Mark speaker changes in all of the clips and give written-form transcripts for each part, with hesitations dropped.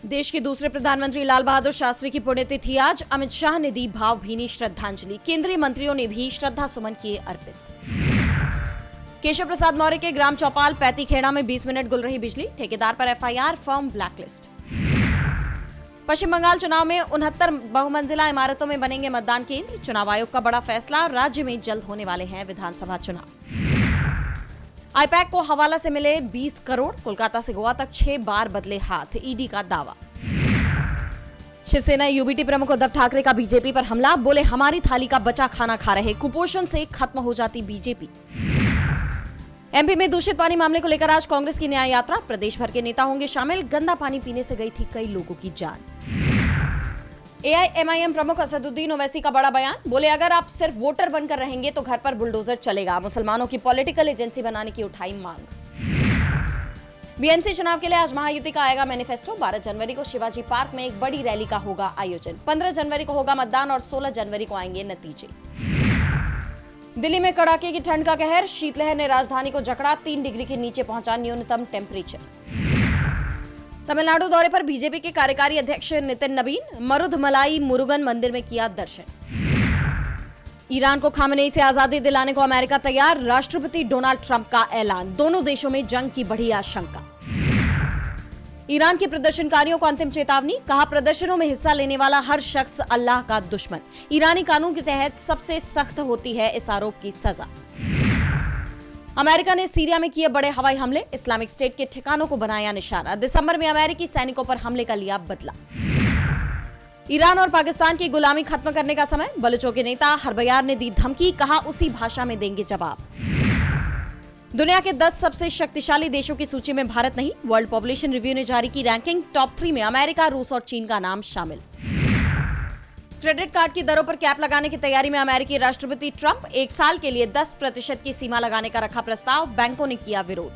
Speaker 1: देश के दूसरे प्रधानमंत्री लाल बहादुर शास्त्री की पुण्यतिथि आज। अमित शाह ने दी भावभीनी श्रद्धांजलि। केंद्रीय मंत्रियों ने भी श्रद्धा सुमन किए अर्पित। केशव प्रसाद मौर्य के ग्राम चौपाल पैतीखेड़ा में 20 मिनट गुल रही बिजली। ठेकेदार पर एफआईआर, फर्म ब्लैकलिस्ट। पश्चिम बंगाल चुनाव में 69 बहुमंजिला इमारतों में बनेंगे मतदान केंद्र। चुनाव आयोग का बड़ा फैसला। राज्य में जल्द होने वाले हैं विधानसभा चुनाव। आईपैक को हवाला से मिले 20 करोड़। कोलकाता से गोवा तक 6 बार बदले हाथ, ईडी का दावा। शिवसेना यूबीटी प्रमुख उद्धव ठाकरे का बीजेपी पर हमला। बोले हमारी थाली का बचा खाना खा रहे, कुपोषण से खत्म हो जाती बीजेपी। एमपी में दूषित पानी मामले को लेकर आज कांग्रेस की न्याय यात्रा। प्रदेश भर के नेता होंगे शामिल। गंदा पानी पीने से गई थी कई लोगों की जान। एआईएमआईएम प्रमुख असदुद्दीन ओवैसी का बड़ा बयान। बोले अगर आप सिर्फ वोटर बनकर रहेंगे तो घर पर बुलडोजर चलेगा। मुसलमानों की पॉलिटिकल एजेंसी बनाने की उठाई मांग। बीएमसी चुनाव के लिए आज महायुति का आएगा मैनिफेस्टो। 12 जनवरी को शिवाजी पार्क में एक बड़ी रैली का होगा आयोजन। 15 जनवरी को होगा मतदान और 16 जनवरी को आएंगे नतीजे। दिल्ली में कड़ाके की ठंड का कहर। शीतलहर ने राजधानी को जकड़ा। 3 डिग्री के नीचे पहुंचा न्यूनतम टेम्परेचर। तमिलनाडु दौरे पर बीजेपी के कार्यकारी अध्यक्ष नितिन नवीन। मरुधमलाई मुरुगन मंदिर में किया दर्शन। ईरान को खामेनेई से आजादी दिलाने को अमेरिका तैयार। राष्ट्रपति डोनाल्ड ट्रंप का ऐलान। दोनों देशों में जंग की बढ़ी आशंका। ईरान के प्रदर्शनकारियों को अंतिम चेतावनी। कहा प्रदर्शनों में हिस्सा लेने वाला हर शख्स अल्लाह का दुश्मन। ईरानी कानून के तहत सबसे सख्त होती है इस आरोप की सजा। अमेरिका ने सीरिया में किए बड़े हवाई हमले। इस्लामिक स्टेट के ठिकानों को बनाया निशाना। दिसंबर में अमेरिकी सैनिकों पर हमले का लिया बदला। ईरान और पाकिस्तान की गुलामी खत्म करने का समय। बलूचों के नेता हरबयार ने दी धमकी। कहा उसी भाषा में देंगे जवाब। दुनिया के 10 सबसे शक्तिशाली देशों की सूची में भारत नहीं। वर्ल्ड पॉपुलेशन रिव्यू ने जारी की रैंकिंग। टॉप 3 में अमेरिका, रूस और चीन का नाम शामिल। क्रेडिट कार्ड की दरों पर कैप लगाने की तैयारी में अमेरिकी राष्ट्रपति ट्रंप। 1 साल के लिए 10% की सीमा लगाने का रखा प्रस्ताव। बैंकों ने किया विरोध।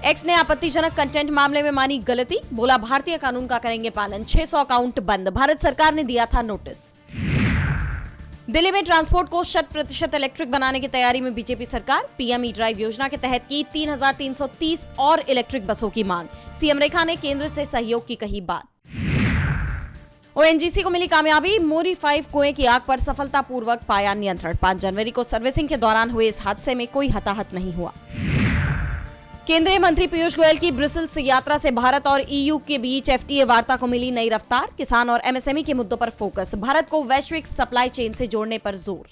Speaker 1: एक्स ने आपत्तिजनक कंटेंट मामले में मानी गलती। बोला भारतीय कानून का करेंगे पालन। 600 अकाउंट बंद। भारत सरकार ने दिया था नोटिस। दिल्ली में ट्रांसपोर्ट को 100% इलेक्ट्रिक बनाने की तैयारी में बीजेपी सरकार। पीएम ई ड्राइव योजना के तहत की 3330 और इलेक्ट्रिक बसों की मांग। सीएम रेखा ने केंद्र से सहयोग की कही बात। ओएनजीसी को मिली कामयाबी। मोरी 5 कुएं की आग पर सफलतापूर्वक पाया नियंत्रण। 5 जनवरी को सर्विसिंग के दौरान हुए इस हादसे में कोई हताहत नहीं हुआ। केंद्रीय मंत्री पीयूष गोयल की ब्रुसेल्स यात्रा से भारत और ईयू के बीच एफटीए वार्ता को मिली नई रफ्तार। किसान और एमएसएमई के मुद्दों पर फोकस। भारत को वैश्विक सप्लाई चेन से जोड़ने पर जोर।